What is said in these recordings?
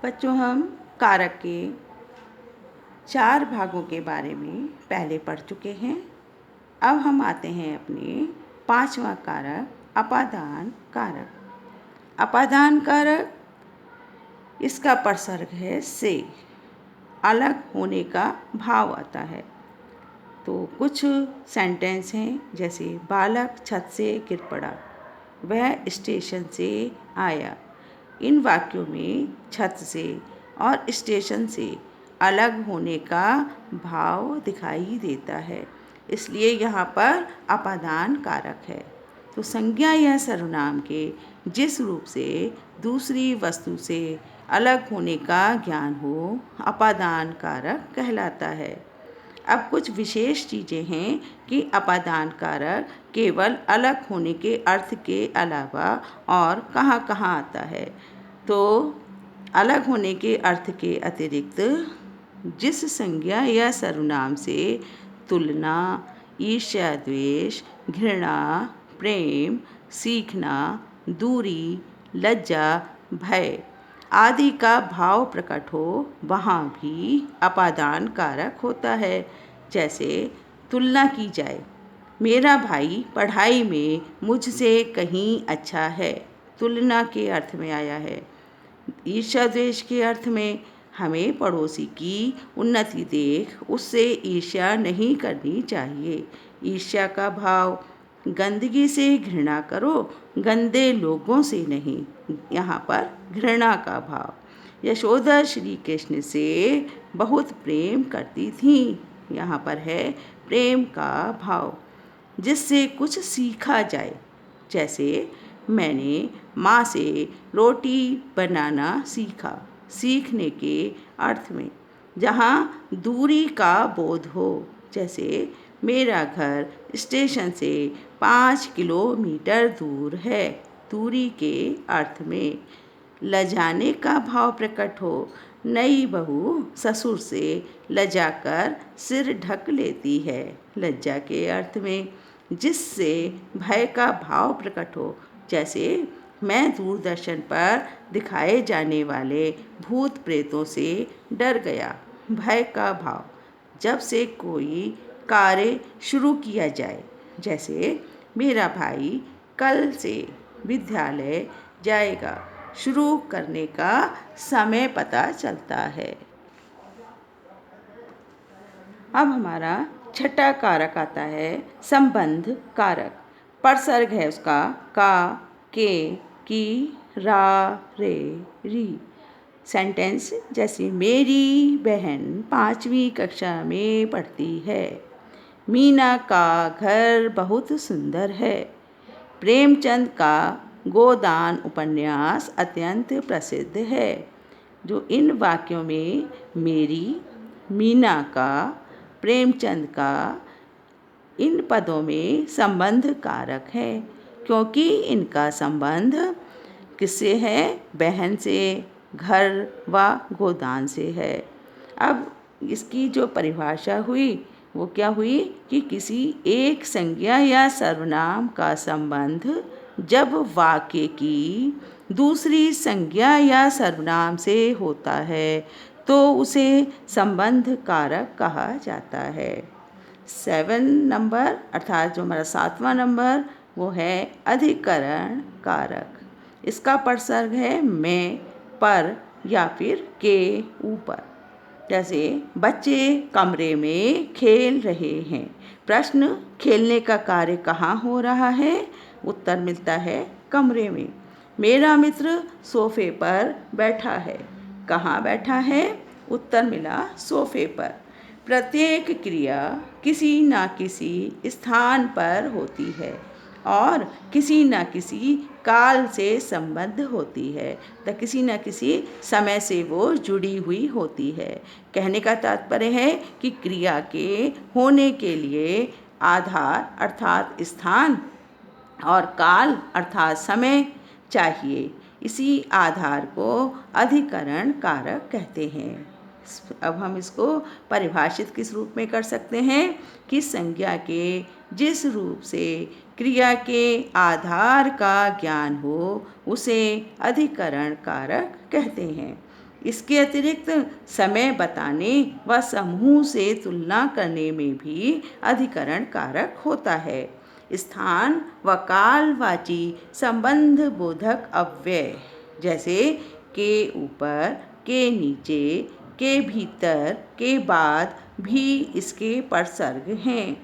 बच्चों, हम कारक के 4 भागों के बारे में पहले पढ़ चुके हैं। अब हम आते हैं अपने 5वां कारक, अपादान कारक। अपादान कारक, इसका प्रसर्ग है से, अलग होने का भाव आता है। तो कुछ सेंटेंस हैं, जैसे बालक छत से गिर पड़ा, वह स्टेशन से आया। इन वाक्यों में छत से और स्टेशन से अलग होने का भाव दिखाई देता है, इसलिए यहाँ पर अपादान कारक है। तो संज्ञा या सर्वनाम के जिस रूप से दूसरी वस्तु से अलग होने का ज्ञान हो, अपादान कारक कहलाता है। अब कुछ विशेष चीज़ें हैं कि अपादान कारक केवल अलग होने के अर्थ के अलावा और कहाँ कहाँ आता है। तो अलग होने के अर्थ के अतिरिक्त जिस संज्ञा या सर्वनाम से तुलना, ईर्ष्या, द्वेष, घृणा, प्रेम, सीखना, दूरी, लज्जा, भय आदि का भाव प्रकट हो, वहाँ भी अपादान कारक होता है। जैसे तुलना की जाए, मेरा भाई पढ़ाई में मुझसे कहीं अच्छा है, तुलना के अर्थ में आया है। ईर्ष्या द्वेष के अर्थ में हमें पड़ोसी की उन्नति देख उससे ईर्ष्या नहीं करनी चाहिए। ईर्ष्या का भाव, गंदगी से घृणा करो, गंदे लोगों से नहीं, यहाँ पर घृणा का भाव। यशोदा श्री कृष्ण से बहुत प्रेम करती थीं, यहाँ पर है प्रेम का भाव। जिससे कुछ सीखा जाए, जैसे मैंने माँ से रोटी बनाना सीखा, सीखने के अर्थ में। जहाँ दूरी का बोध हो, जैसे मेरा घर स्टेशन से 5 किलोमीटर दूर है, दूरी के अर्थ में। लजाने का भाव प्रकट हो, नई बहू ससुर से लजाकर सिर ढक लेती है, लज्जा के अर्थ में। जिससे भय का भाव प्रकट हो, जैसे मैं दूरदर्शन पर दिखाए जाने वाले भूत प्रेतों से डर गया, भय का भाव। जब से कोई कार्य शुरू किया जाए, जैसे मेरा भाई कल से विद्यालय जाएगा, शुरू करने का समय पता चलता है। अब हमारा छठा कारक आता है संबंध कारक। प्रसर्ग है उसका का, के, की, रा, रे, री। सेंटेंस जैसे मेरी बहन 5वीं कक्षा में पढ़ती है, मीना का घर बहुत सुंदर है, प्रेमचंद का गोदान उपन्यास अत्यंत प्रसिद्ध है। जो इन वाक्यों में मेरी, मीना का, प्रेमचंद का, इन पदों में संबंध कारक है, क्योंकि इनका संबंध किससे है? बहन से, घर व गोदान से है। अब इसकी जो परिभाषा हुई वो क्या हुई कि किसी एक संज्ञा या सर्वनाम का संबंध जब वाक्य की दूसरी संज्ञा या सर्वनाम से होता है तो उसे संबंध कारक कहा जाता है। 7 नंबर अर्थात जो हमारा 7वां नंबर वो है अधिकरण कारक। इसका प्रसर्ग है में, पर या फिर के ऊपर। जैसे बच्चे कमरे में खेल रहे हैं, प्रश्न खेलने का कार्य कहाँ हो रहा है? उत्तर मिलता है कमरे में। मेरा मित्र सोफे पर बैठा है, कहाँ बैठा है? उत्तर मिला सोफे पर। प्रत्येक क्रिया किसी न किसी स्थान पर होती है और किसी न किसी काल से संबद्ध होती है, तो किसी न किसी समय से वो जुड़ी हुई होती है। कहने का तात्पर्य है कि क्रिया के होने के लिए आधार अर्थात स्थान और काल अर्थात समय चाहिए। इसी आधार को अधिकरण कारक कहते हैं। अब हम इसको परिभाषित किस रूप में कर सकते हैं कि संज्ञा के जिस रूप से क्रिया के आधार का ज्ञान हो उसे अधिकरण कारक कहते हैं। इसके अतिरिक्त समय बताने व समूह से तुलना करने में भी अधिकरण कारक होता है। स्थान व कालवाची संबंध बोधक अव्यय जैसे के ऊपर, के नीचे, के भीतर, के बाद भी इसके परसर्ग हैं।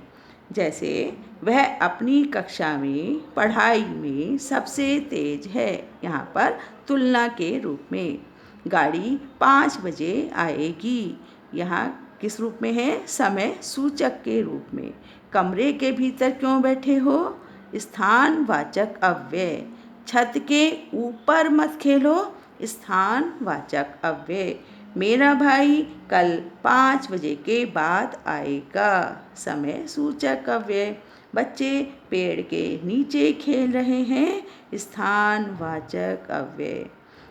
जैसे वह अपनी कक्षा में पढ़ाई में सबसे तेज है, यहाँ पर तुलना के रूप में। गाड़ी 5 बजे आएगी, यहाँ किस रूप में है? समय सूचक के रूप में। कमरे के भीतर क्यों बैठे हो? स्थानवाचक अव्यय। छत के ऊपर मत खेलो, स्थानवाचक अव्यय। मेरा भाई कल 5 बजे के बाद आएगा, समय सूचक अव्यय। बच्चे पेड़ के नीचे खेल रहे हैं, स्थानवाचक अव्यय।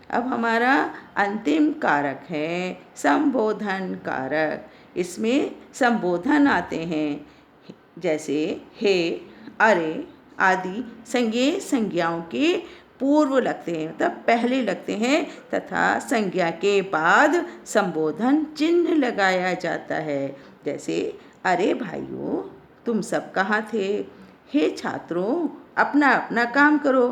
अब हमारा अंतिम कारक है संबोधन कारक। इसमें संबोधन आते हैं जैसे हे, अरे आदि संज्ञेय संज्ञाओं के पूर्व लगते हैं, मतलब पहले लगते हैं, तथा संज्ञा के बाद संबोधन चिन्ह लगाया जाता है। जैसे अरे भाइयों, तुम सब कहाँ थे? हे छात्रों, अपना अपना काम करो।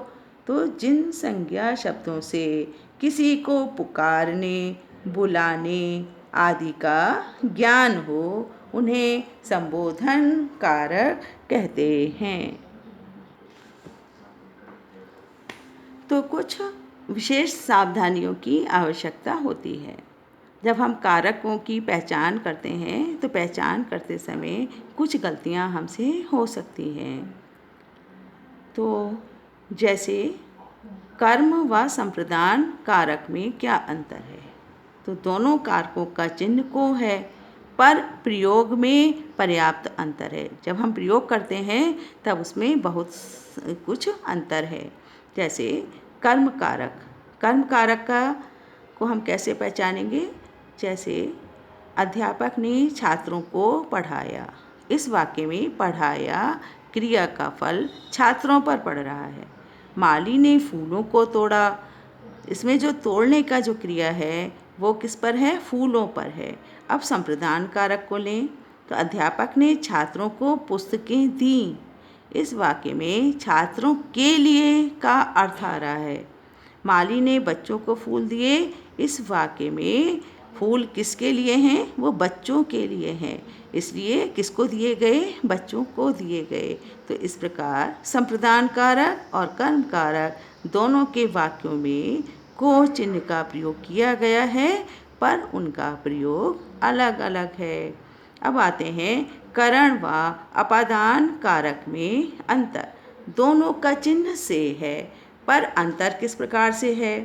तो जिन संज्ञा शब्दों से किसी को पुकारने, बुलाने आदि का ज्ञान हो, उन्हें संबोधन कारक कहते हैं। तो कुछ विशेष सावधानियों की आवश्यकता होती है। जब हम कारकों की पहचान करते हैं तो पहचान करते समय कुछ गलतियां हमसे हो सकती हैं। तो जैसे कर्म व संप्रदान कारक में क्या अंतर है? तो दोनों कारकों का चिन्ह को है, पर प्रयोग में पर्याप्त अंतर है। जब हम प्रयोग करते हैं तब उसमें बहुत कुछ अंतर है। जैसे कर्म कारक, कर्म कारक को हम कैसे पहचानेंगे? जैसे अध्यापक ने छात्रों को पढ़ाया, इस वाक्य में पढ़ाया क्रिया का फल छात्रों पर पड़ रहा है। माली ने फूलों को तोड़ा, इसमें जो तोड़ने का जो क्रिया है वो किस पर है? फूलों पर है। अब संप्रदान कारक को लें तो अध्यापक ने छात्रों को पुस्तकें दी, इस वाक्य में छात्रों के लिए का अर्थ आ रहा है। माली ने बच्चों को फूल दिए, इस वाक्य में फूल किसके लिए हैं? वो बच्चों के लिए हैं, इसलिए किसको दिए गए? बच्चों को दिए गए। तो इस प्रकार संप्रदान कारक और कर्म कारक दोनों के वाक्यों में को चिन्ह का प्रयोग किया गया है, पर उनका प्रयोग अलग अलग है। अब आते हैं करण व अपादान कारक में अंतर। दोनों का चिन्ह से है, पर अंतर किस प्रकार से है?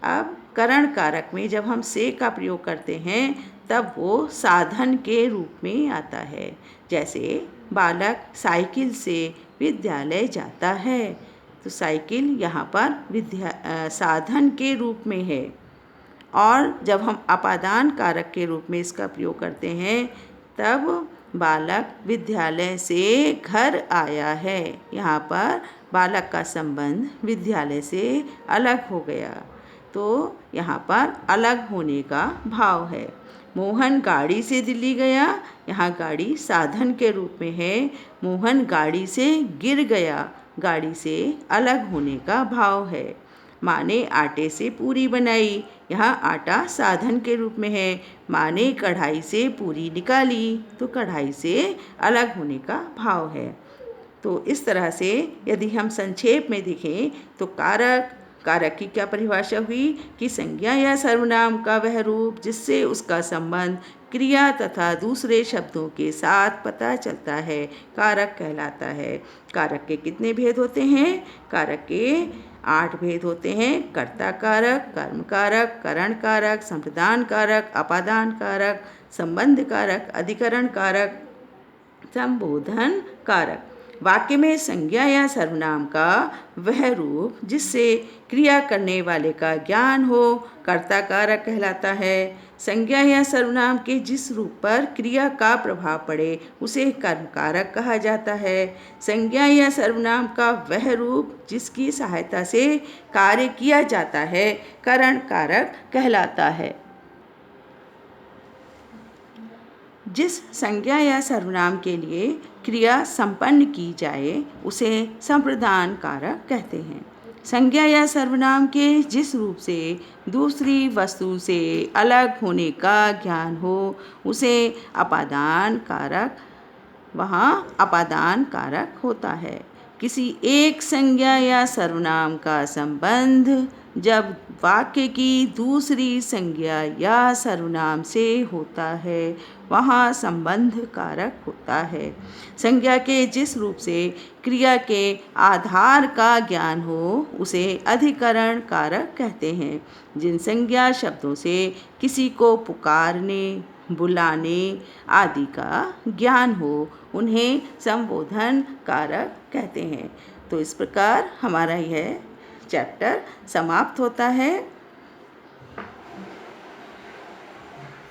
अब करण कारक में जब हम से का प्रयोग करते हैं तब वो साधन के रूप में आता है। जैसे बालक साइकिल से विद्यालय जाता है, तो साइकिल यहाँ पर साधन के रूप में है। और जब हम अपादान कारक के रूप में इसका प्रयोग करते हैं तब बालक विद्यालय से घर आया है, यहाँ पर बालक का संबंध विद्यालय से अलग हो गया, तो यहाँ पर अलग होने का भाव है। मोहन गाड़ी से दिल्ली गया, यहाँ गाड़ी साधन के रूप में है। मोहन गाड़ी से गिर गया, गाड़ी से अलग होने का भाव है। माँ ने आटे से पूरी बनाई, यहाँ आटा साधन के रूप में है। माँ ने कढ़ाई से पूरी निकाली, तो कढ़ाई से अलग होने का भाव है। तो इस तरह से यदि हम संक्षेप में देखें तो कारक की क्या परिभाषा हुई कि संज्ञा या सर्वनाम का वह रूप जिससे उसका संबंध क्रिया तथा दूसरे शब्दों के साथ पता चलता है, कारक कहलाता है। कारक के कितने भेद होते हैं? कारक के 8 भेद होते हैं। कर्ता कारक, कर्म कारक, करण कारक, संप्रदान कारक, अपादान कारक, संबंध कारक, अधिकरण कारक, संबोधन कारक। वाक्य में संज्ञा या सर्वनाम का वह रूप जिससे क्रिया करने वाले का ज्ञान हो, कर्ता कारक कहलाता है। संज्ञा या सर्वनाम के जिस रूप पर क्रिया का प्रभाव पड़े उसे कर्म कारक कहा जाता है। संज्ञा या सर्वनाम का वह रूप जिसकी सहायता से कार्य किया जाता है, करण कारक कहलाता है। जिस संज्ञा या सर्वनाम के लिए क्रिया संपन्न की जाए उसे संप्रदान कारक कहते हैं। संज्ञा या सर्वनाम के जिस रूप से दूसरी वस्तु से अलग होने का ज्ञान हो उसे अपादान कारक वहाँ अपादान कारक होता है। किसी एक संज्ञा या सर्वनाम का संबंध जब वाक्य की दूसरी संज्ञा या सर्वनाम से होता है वहाँ संबंध कारक होता है। संज्ञा के जिस रूप से क्रिया के आधार का ज्ञान हो उसे अधिकरण कारक कहते हैं। जिन संज्ञा शब्दों से किसी को पुकारने, बुलाने आदि का ज्ञान हो उन्हें संबोधन कारक कहते हैं। तो इस प्रकार हमारा यह चैप्टर समाप्त होता है।